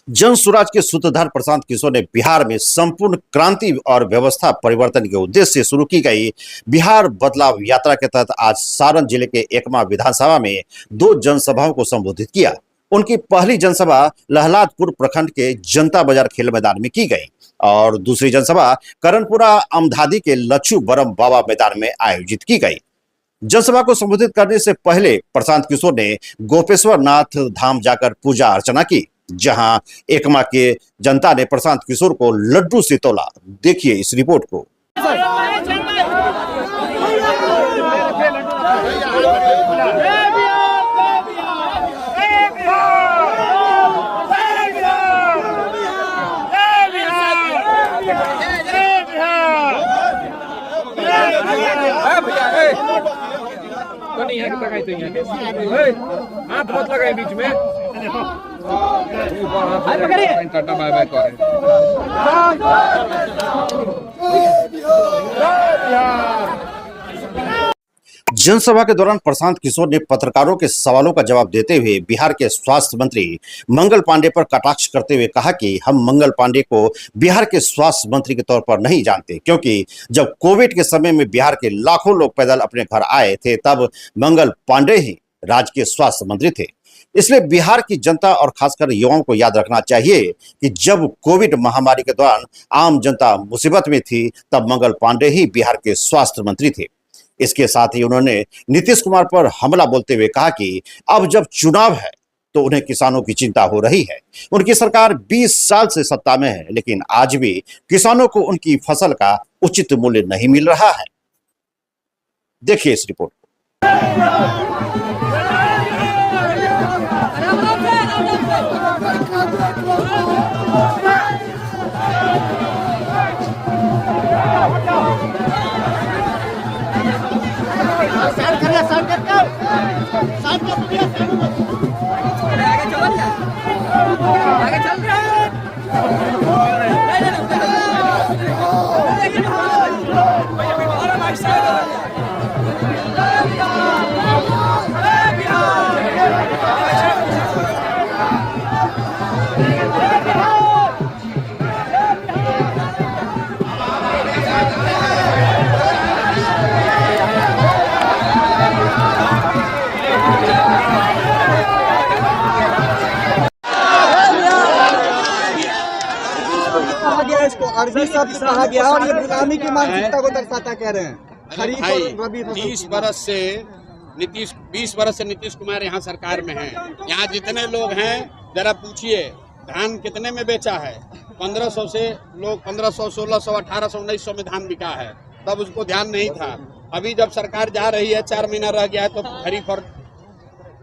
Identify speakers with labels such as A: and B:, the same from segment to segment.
A: जन स्वराज के सूत्रधार प्रशांत किशोर ने बिहार में संपूर्ण क्रांति और व्यवस्था परिवर्तन के उद्देश्य से शुरू की गई बिहार बदलाव यात्रा के तहत आज सारण जिले के एकमा विधानसभा में 2 जनसभाओं को संबोधित किया। उनकी पहली जनसभा लहलादपुर प्रखंड के जनता बाजार खेल मैदान में की गई और दूसरी जनसभा करणपुरा अमधादी के लच्छू बरम बाबा मैदान में आयोजित की गई। जनसभा को संबोधित करने से पहले प्रशांत किशोर ने गोपेश्वर नाथ धाम जाकर पूजा अर्चना की, जहां एकमा के जनता ने प्रशांत किशोर को लड्डू से तोला। देखिए इस रिपोर्ट को।
B: हाथ मत लगाए बीच में।
A: जनसभा के दौरान प्रशांत किशोर ने पत्रकारों के सवालों का जवाब देते हुए बिहार के स्वास्थ्य मंत्री मंगल पांडे पर कटाक्ष करते हुए कहा कि हम मंगल पांडे को बिहार के स्वास्थ्य मंत्री के तौर पर नहीं जानते, क्योंकि जब कोविड के समय में बिहार के लाखों लोग पैदल अपने घर आए थे तब मंगल पांडे ही राज्य के स्वास्थ्य मंत्री थे। इसलिए बिहार की जनता और खासकर युवाओं को याद रखना चाहिए कि जब कोविड महामारी के दौरान आम जनता मुसीबत में थी तब मंगल पांडे ही बिहार के स्वास्थ्य मंत्री थे। इसके साथ ही उन्होंने नीतीश कुमार पर हमला बोलते हुए कहा कि अब जब चुनाव है तो उन्हें किसानों की चिंता हो रही है। उनकी सरकार 20 साल से सत्ता में है, लेकिन आज भी किसानों को उनकी फसल का उचित मूल्य नहीं मिल रहा है। देखिए इस रिपोर्ट को।
C: इसको अरबी शब्द कहा गया और ये गुलामी की मानसिकता को दर्शाता कह रहे हैं।
D: खरीफ और रबी 20 वर्ष से नीतीश कुमार यहाँ सरकार में हैं। यहाँ जितने लोग हैं जरा पूछिए धान कितने में बेचा है। 1500 से लोग 1500, 1600, 1800, 1900 में धान बिका है, तब उसको ध्यान नहीं था। अभी जब सरकार जा रही है 4 महीना रह गया है तो खरीफ और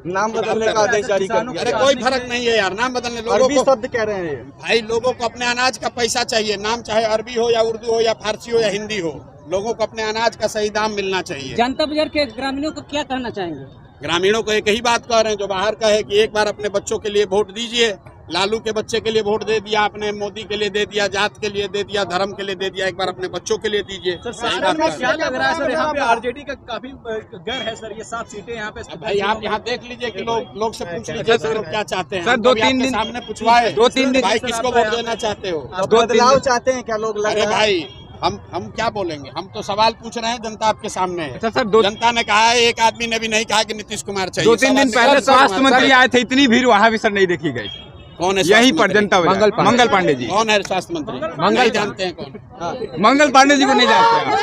C: नाम बदलने का आदेश जारी कर दिया।
D: अरे कोई फर्क नहीं है यार, नाम बदलने लोगों को
C: शब्द कह रहे हैं
D: भाई। लोगों को अपने अनाज का पैसा चाहिए, नाम चाहे अरबी हो या उर्दू हो या फारसी हो या हिंदी हो, लोगों को अपने अनाज का सही दाम मिलना चाहिए।
E: जनता बाजार के ग्रामीणों को क्या कहना चाहेंगे?
D: ग्रामीणों को एक ही बात कह रहे हैं जो बाहर का है कि एक बार अपने बच्चों के लिए वोट दीजिए। लालू के बच्चे के लिए वोट दे दिया आपने, मोदी के लिए दे दिया, जात के लिए दे दिया, धर्म के लिए दे दिया, एक बार अपने बच्चों के लिए दीजिए।
B: क्या लग रहा है सर, यहाँ पे आरजेडी का काफी गढ़ है सर, ये 7 सीटें यहाँ पे।
D: भाई आप यहाँ देख लीजिए कि लोग से पूछ लीजिए सर लोग क्या चाहते हैं।
B: सर 2-3 दिन
D: सामने पूछवाए,
B: 2-3 दिन
D: भाई किसको वोट देना चाहते हो?
C: बदलाव चाहते हैं क्या लोग?
D: अरे भाई हम क्या बोलेंगे, हम तो सवाल पूछ रहे हैं, जनता आपके सामने है। जनता ने कहा है, एक आदमी ने भी नहीं कहा कि नीतीश कुमार चाहिए।
B: 2-3 दिन पहले स्वास्थ्य मंत्री आए थे, इतनी भीड़ वहाँ भी सर नहीं देखी गई।
D: कौन है
B: यहीं पर जनता मंगल पांडे जी।
D: कौन है स्वास्थ्य मंत्री? नहीं जानते हैं कौन?
B: मंगल पांडे जी को नहीं जानते,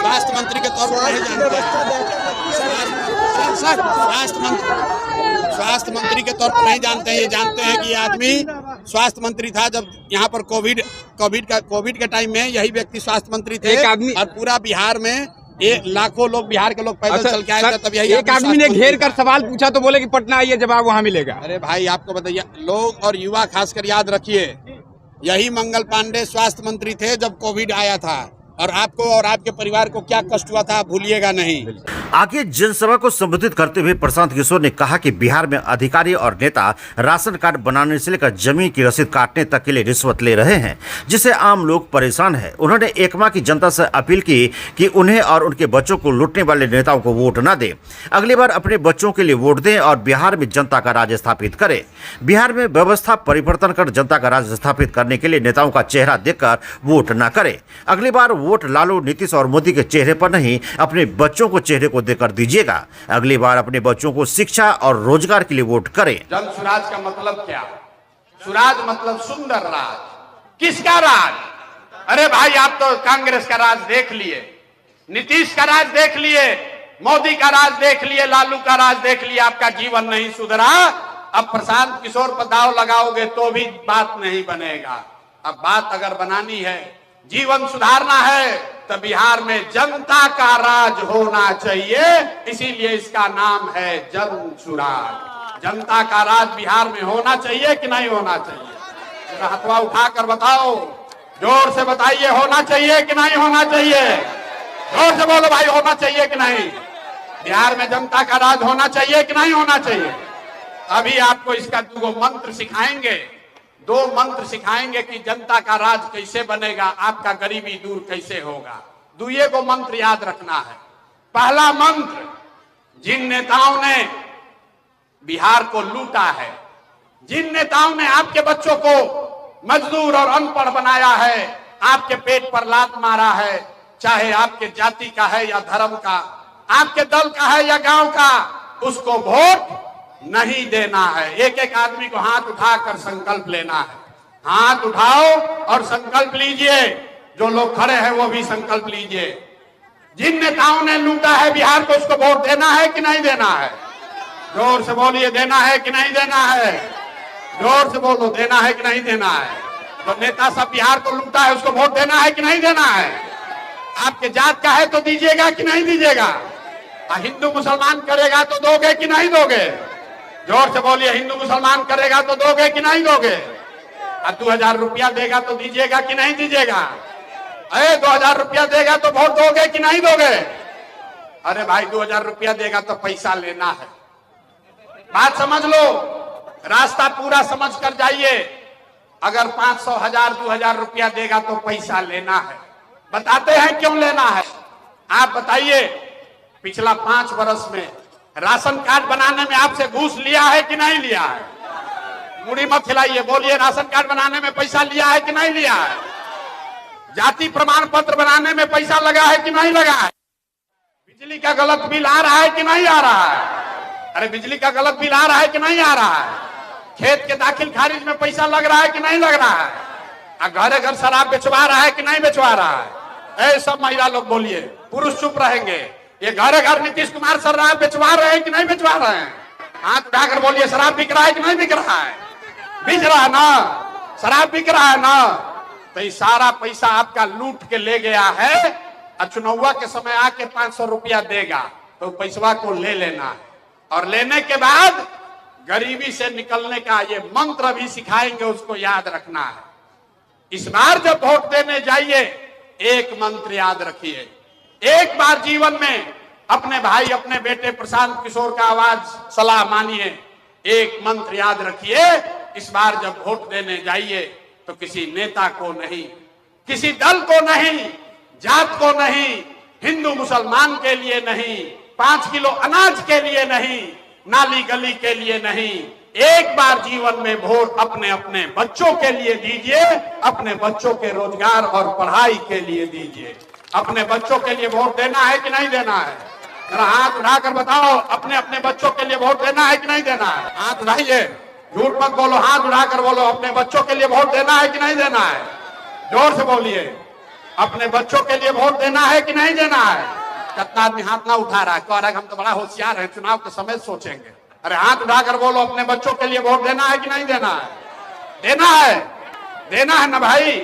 D: स्वास्थ्य मंत्री के तौर पर नहीं जानते स्वास्थ्य मंत्री के तौर पर नहीं जानते हैं। ये जानते हैं कि ये आदमी स्वास्थ्य मंत्री था जब यहाँ पर कोविड के टाइम में यही व्यक्ति स्वास्थ्य मंत्री थे।
B: एक आदमी
D: और पूरा बिहार में लाखों लोग, बिहार के लोग पैदल चल के आए थे, तब यही
B: एक आदमी ने घेर कर सवाल पूछा तो बोले कि पटना आइए, जवाब वहाँ मिलेगा।
D: अरे भाई आपको बताइए, लोग और युवा खासकर याद रखिए, यही मंगल पांडे स्वास्थ्य मंत्री थे जब कोविड आया था। और आपको और आपके परिवार को क्या कष्ट हुआ था, आप भूलिएगा नहीं।
A: आगे जनसभा को संबोधित करते हुए प्रशांत किशोर ने कहा कि बिहार में अधिकारी और नेता राशन कार्ड बनाने से लेकर जमीन की रसीद काटने तक के लिए रिश्वत ले रहे हैं, जिससे आम लोग परेशान हैं। उन्होंने एकमा की जनता से अपील की कि उन्हें और उनके बच्चों को लूटने वाले नेताओं को वोट न दें, अगली बार अपने बच्चों के लिए वोट दें और बिहार में जनता का राज स्थापित करें। बिहार में व्यवस्था परिवर्तन कर जनता का राज स्थापित करने के लिए नेताओं का चेहरा देखकर वोट न करें। अगली बार वोट लालू, नीतीश और मोदी के चेहरे पर नहीं, अपने बच्चों को चेहरे को देकर दीजिएगा। अगली बार अपने बच्चों को शिक्षा और रोजगार के लिए वोट करें।
D: जन सुराज का मतलब क्या? सुराज मतलब सुंदर राज। किसका राज? अरे भाई, आप तो कांग्रेस का राज देख लिए, नीतीश का राज देख लिए, मोदी का राज देख लिए, लालू का राज देख लिए, आपका जीवन नहीं सुधरा। अब प्रशांत किशोर पर दाव लगाओगे तो भी बात नहीं बनेगा। अब बात अगर बनानी है, जीवन सुधारना है, तो बिहार में जनता का राज होना चाहिए। इसीलिए इसका नाम है जन सुराज। जनता का राज बिहार में होना चाहिए कि नहीं होना चाहिए? हथवा उठाकर बताओ, जोर से बताइए, होना चाहिए कि नहीं होना चाहिए? जोर से बोलो भाई, होना चाहिए कि नहीं? बिहार में जनता का राज होना चाहिए कि नहीं होना चाहिए? अभी आपको इसका दो मंत्र सिखाएंगे, दो मंत्र सिखाएंगे कि जनता का राज कैसे बनेगा, आपका गरीबी दूर कैसे होगा। दुए को मंत्र याद रखना है। पहला मंत्र, जिन नेताओं ने बिहार को लूटा है, जिन नेताओं ने आपके बच्चों को मजदूर और अनपढ़ बनाया है, आपके पेट पर लात मारा है, चाहे आपके जाति का है या धर्म का, आपके दल का है या गांव का, उसको वोट नहीं देना है। एक एक आदमी को हाथ उठाकर संकल्प लेना है। हाथ उठाओ और संकल्प लीजिए। जो लोग खड़े हैं वो भी संकल्प लीजिए। जिन नेताओं ने लूटा है बिहार को, उसको वोट देना है कि नहीं देना है? जोर से बोलिए, देना है कि नहीं देना है? जोर से बोलो, देना है कि नहीं देना है? तो नेता सब बिहार को लूटा है, उसको वोट देना है कि नहीं देना है? आपके जात का है तो दीजिएगा कि नहीं दीजिएगा? हिंदू मुसलमान करेगा तो दोगे कि नहीं दोगे? जोर से बोलिए, हिंदू मुसलमान करेगा तो दोगे कि नहीं दोगे? 2000 रुपया देगा तो दीजिएगा कि नहीं दीजिएगा? अरे 2000 रुपया देगा तो वोट दोगे कि नहीं दोगे? अरे भाई, 2000 रुपया देगा तो पैसा लेना है। बात समझ लो, रास्ता पूरा समझ कर जाइए। अगर 500, 1000, 2000 रुपया देगा तो पैसा लेना है। बताते हैं क्यों लेना है। आप बताइए, पिछला 5 वर्ष में राशन कार्ड बनाने में आपसे घूस लिया है कि नहीं लिया है? मुड़ी मत खिलाइए, बोलिए, राशन कार्ड बनाने में पैसा लिया है कि नहीं लिया है? जाति प्रमाण पत्र बनाने में पैसा लगा है कि नहीं लगा है? बिजली का गलत बिल आ रहा है कि नहीं आ रहा है? अरे बिजली का गलत बिल आ रहा है कि नहीं आ रहा है? खेत के दाखिल खारिज में पैसा लग रहा है कि नहीं लग रहा है? घरे घर शराब बेचवा रहा है कि नहीं बेचवा रहा है? सब महिला लोग बोलिए, पुरुष चुप रहेंगे। ये घरे घर नीतीश कुमार शराब बेचवा रहे हैं कि नहीं बेचवा रहे हैं? हाथ उठाकर बोलिए, शराब बिक रहा है कि नहीं बिक रहा है? बिक रहा है ना? शराब बिक रहा है ना? तो ये सारा पैसा आपका लूट के ले गया है। चुनाव के समय आके 500 रुपया देगा तो पैसवा को ले लेना है, और लेने के बाद गरीबी से निकलने का ये मंत्र भी सिखाएंगे, उसको याद रखना है। इस बार जब वोट देने जाइए, एक मंत्र याद रखिए। एक बार जीवन में अपने भाई, अपने बेटे प्रशांत किशोर का आवाज, सलाह मानिए। एक मंत्र याद रखिए, इस बार जब वोट देने जाइए तो किसी नेता को नहीं, किसी दल को नहीं, जात को नहीं, हिंदू मुसलमान के लिए नहीं, 5 किलो अनाज के लिए नहीं, नाली गली के लिए नहीं, एक बार जीवन में वोट अपने अपने बच्चों के लिए दीजिए, अपने बच्चों के रोजगार और पढ़ाई के लिए दीजिए। अपने बच्चों के लिए वोट देना है कि नहीं देना है? जरा हाथ उठाकर बताओ, अपने अपने बच्चों के लिए वोट देना है कि नहीं देना है? हाथ उठाइए, झूठ मत बोलो, हाथ उठाकर बोलो, अपने बच्चों के लिए वोट देना है कि नहीं देना है? जोर से बोलिए, अपने बच्चों के लिए वोट देना है कि नहीं देना है? कितना आदमी हाथ ना उठा रहा है, कह रहा है हम तो बड़ा होशियार है, चुनाव के समय सोचेंगे। अरे हाथ उठाकर बोलो, अपने बच्चों के लिए वोट देना है कि नहीं देना है? देना है, देना है ना भाई?